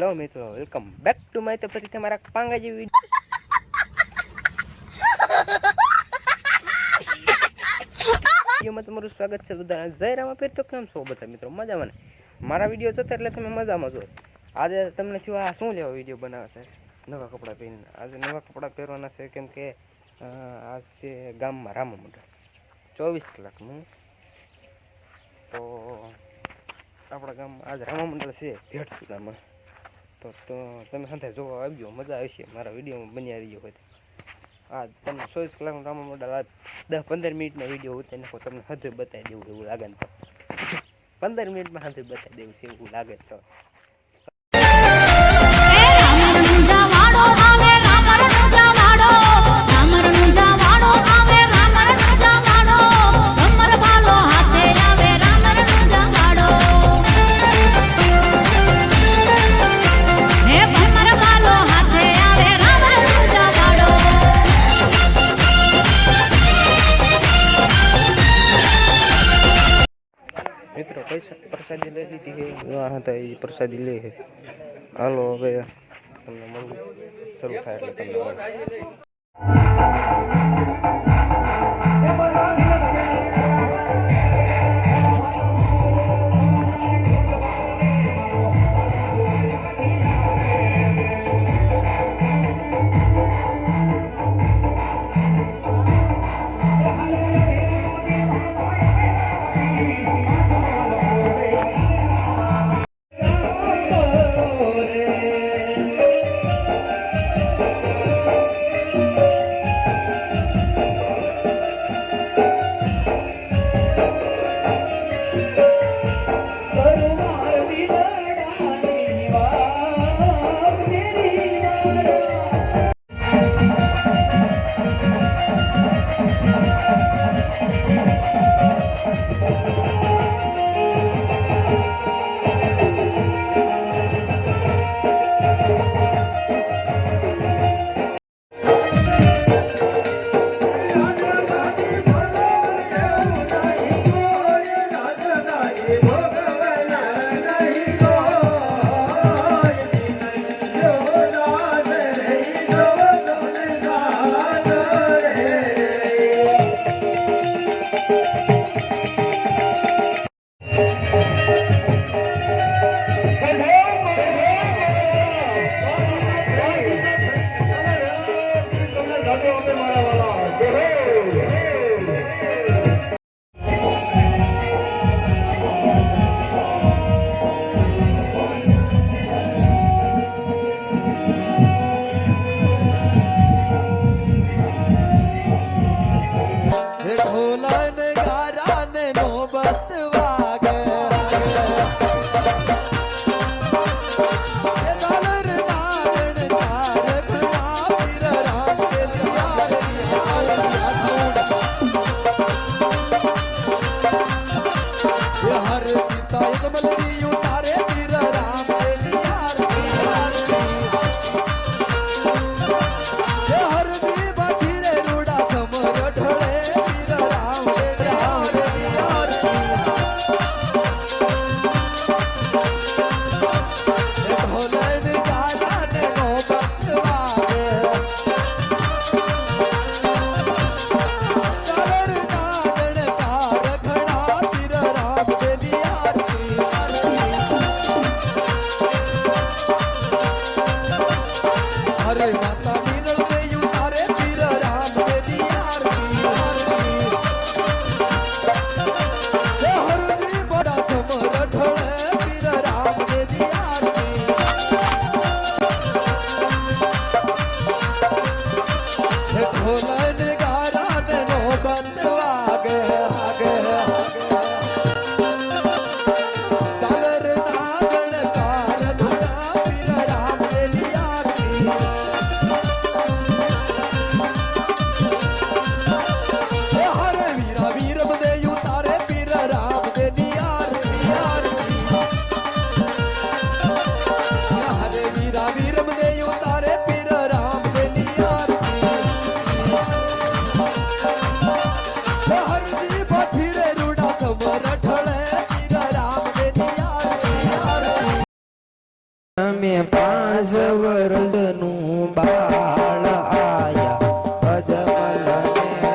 Hello મિત્રો, welcome back to my તો પછી તમારા પાંગા જેવી વિડીયોમાં તમારું સ્વાગત છે બધાને. જય રામા પીર. તો કેમ છો બધા મિત્રો? મજામાં ને? મારા વિડીયો જોતા એટલે તમે મજામાં છો. આજે તમને થયું આ શું લેવા વિડીયો બનાવે છે નવા કપડાં પહેરીને. આજે નવા કપડાં પહેરવાના છે કેમ કે આજ છે ગામમાં રામા મંડળ 24 કલાકનું. તો આપણા ગામમાં આજ રામા મંડળ છે ભેટ સુધામાં. તો તમે સાથે જોવા આવજો, મજા આવશે. મારા વિડીયોમાં બની આવી ગયો હોય આ તમને 24 કલાકનું રામા મંડળ આ 10-15 મિનિટનો વિડીયો ઉતારી નાખો. તમને હજુ બતાવી દેવું એવું લાગે ને તો 15 મિનિટમાં હજુ બતાવી દેવું છે એવું લાગે તો. મિત્રો પ્રસાદી લઈ લીધી છે, હતા એ પ્રસાદી લે છે. હાલો હવે તમને મળવું શરૂ થાય એટલે તમને મળે. વર્ષનું બાળ આયા અજમલ ને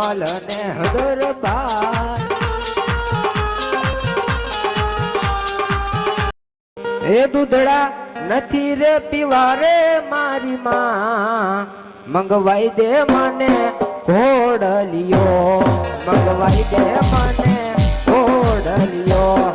દરબાર ને દરબાર એ દૂધડા નથી રે પીવા રે મારી માં મંગવાઈ દે મને ઘોડલિયો મંગવાઈ દે મને ઘોડલિયો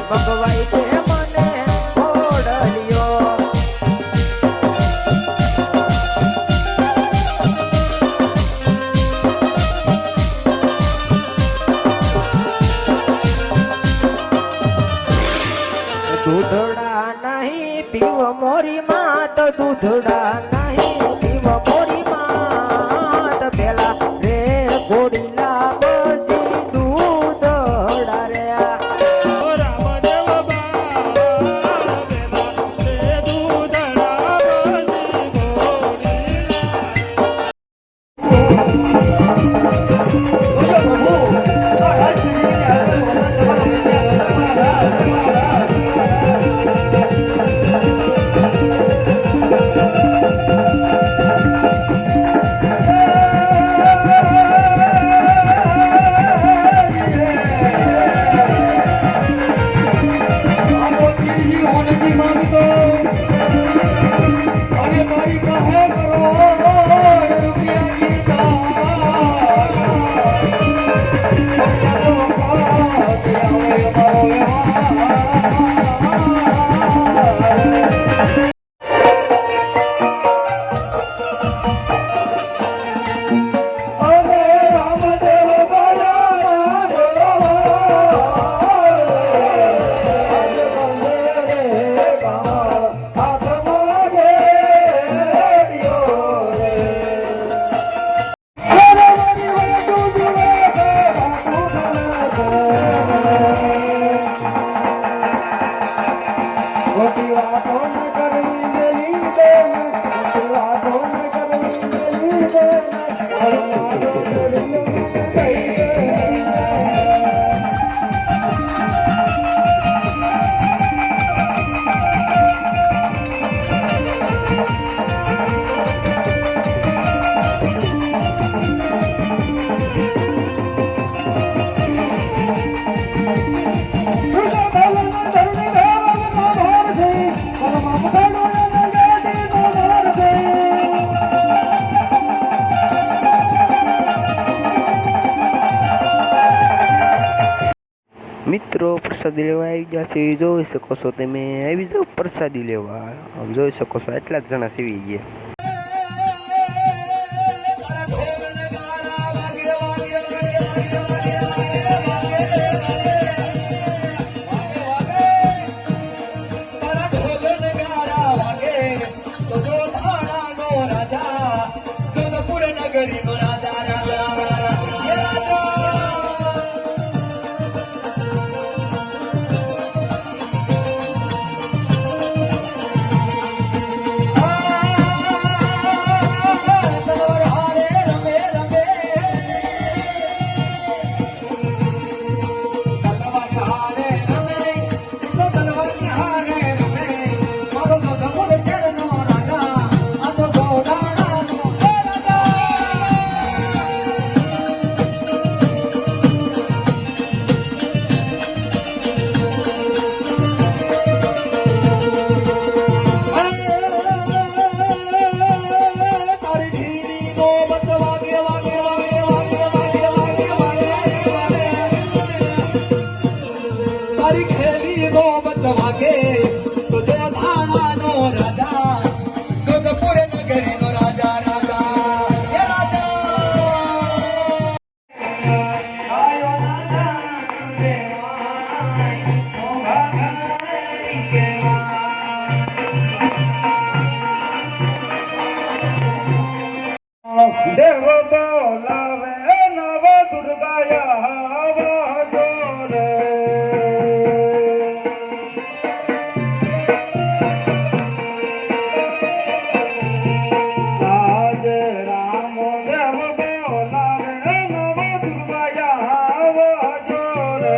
ભગવાઈ દે મને ઘોડલિયો દૂધડા નહીં પીવ મોરી માત દૂધડા નહીં પીવ મોરી માત પેલા રે ઘોડીલા બસી દૂધડા રે મિત્રો પ્રસાદી લેવા આવી ગયા છે જોઈ શકો છો તમે આવી જાઓ પ્રસાદી લેવા જોઈ શકો છો એટલા જ જણા સીવી ગયા તો જો ધાણાનો રાજા જોધપુર નગરીનો રાજા રાજા એ રાજા દેવ બોલાવે નવ દુર્ગાયા આવાજો રે આજ રામ દેવ બોલાવે નવ દુર્ગાયા આવાજો રે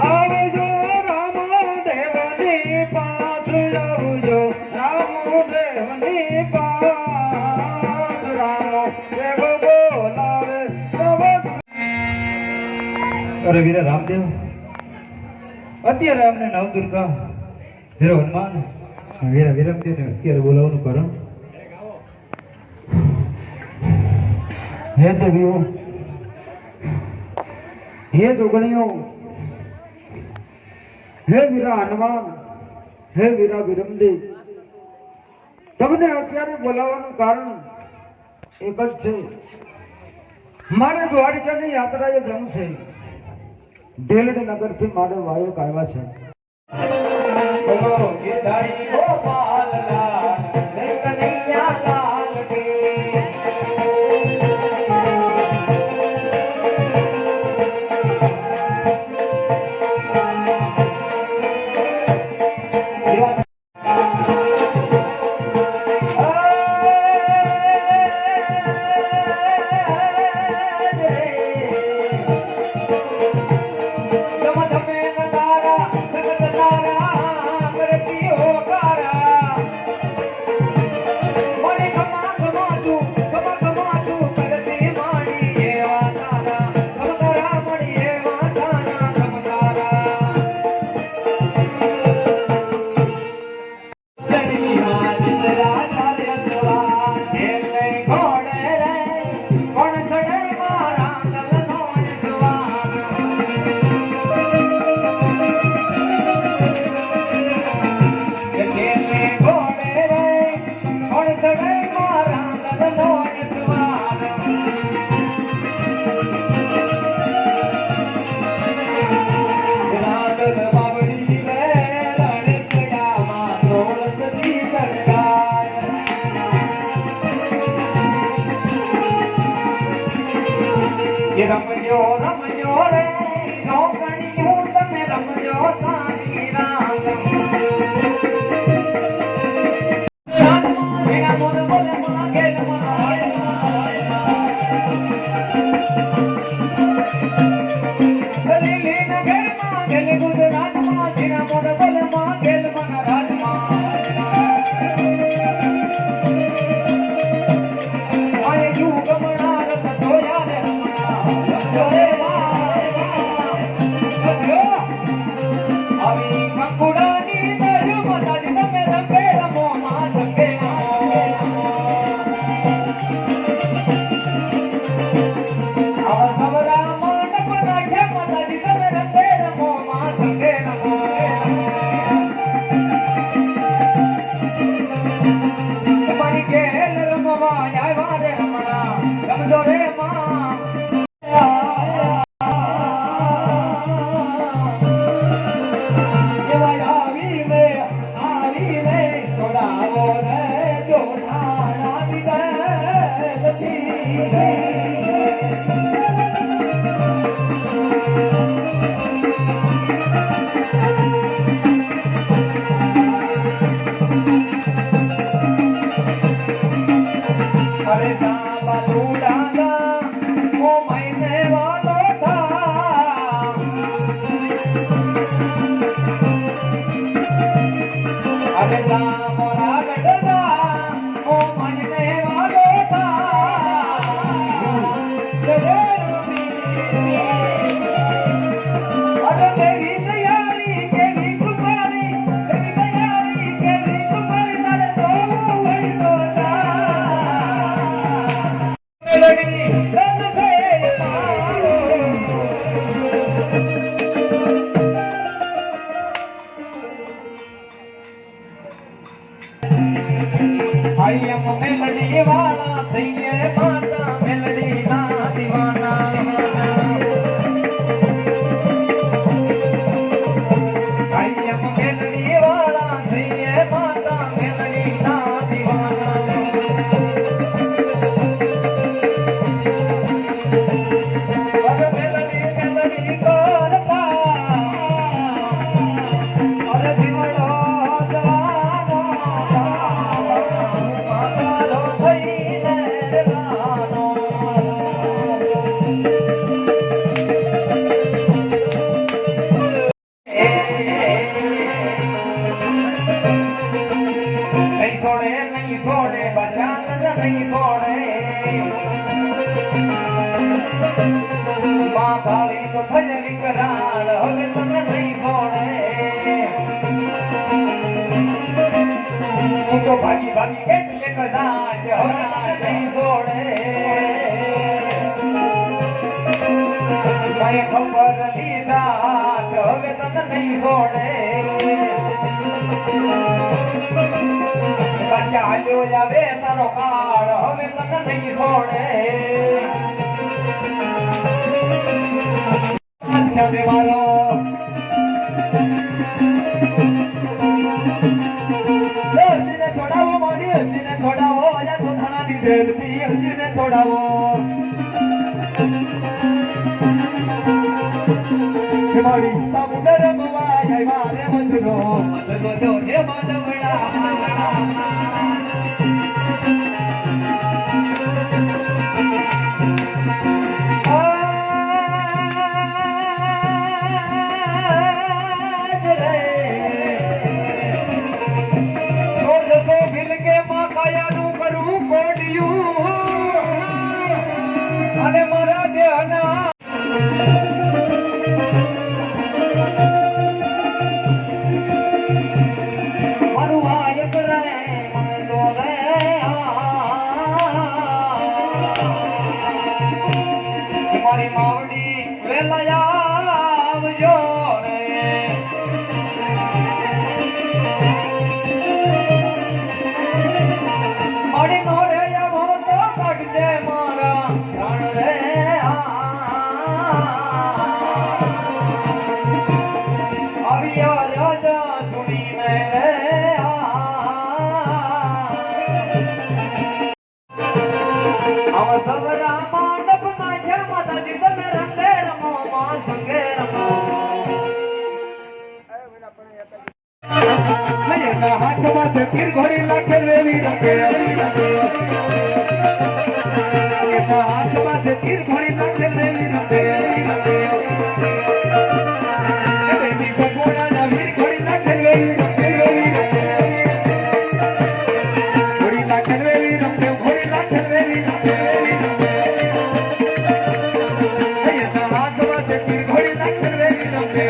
આવજો રામદેવની પાછ આવજો રામદેવની પાછ રામદેવ બોલાવે અરે વીરા રામદેવ અત્યારે અમને નવદુર્ગા વીરો હનુમાન વીરા વિરમદેવને અત્યારે બોલાવવાનું કારણ હે દેવીઓ હે જોગણીઓ હે વીરા હનુમાન હે વીરા વિરમદેવ તમને અત્યારે બોલાવવાનું કારણ એક જ છે મારે દ્વારિકાની યાત્રાએ જવું છે દેલડ નગરથી મારે વાયક આવ્યા છે રમજો રમજો રે નોકણીઓ તમે રમજો સાની રામ આવી કંકુડાની માં કાળી તો થઈ વિકરાળ હવે તને નહીં છોડે હું તો ભાગી ભાગી કેટલે કદાચ હવે નહીં છોડે મને ખબર લીધા હવે તને નહીં છોડે ચાલ્યો જાવે તારો કાળ હવે તને નહીં છોડે અચ્છા દેવારો હજીને છોડાવો મારી હજીને છોડાવો અજા સોથાણાની દેલથી હજીને છોડાવો મારી સામુદર મવાય મારે મધનો જો હે માનવડા અને મારા દેહના મારું વાયક રે મારો રે મારી માવડી વેલા આવજો રે મારી મોરે આવો તો કાઢજે મારા પ્રાણ રે આવ્યા રાજા સુનીને રે આવ સવરા માંડપ નાખ્યા માતાજી તમે રંગે રમો માં સંગે રમો હાથમાં છે તીર ઘોડી લાખે વેવી રંગે હાથમાં છે તીર ઘોડી લાખે વેવી રંગે વેવી સગોળાના વીર ઘોડી લાખે વેવી રંગે ઘોડી લાખે વેવી રંગે ઘોડી લાખે વેવી રંગે હાથમાં છે તીર ઘોડી લાખે વેવી રંગે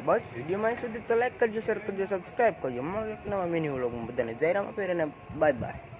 બસ વિડીયોમાં અહીં સુધી તો લાઈક કરજો, શેર કરજો, સબસ્ક્રાઈબ કરજો. મળો એક નવા મિની વ્લોગમાં. બધાને જય રામ, અને બાય બાય.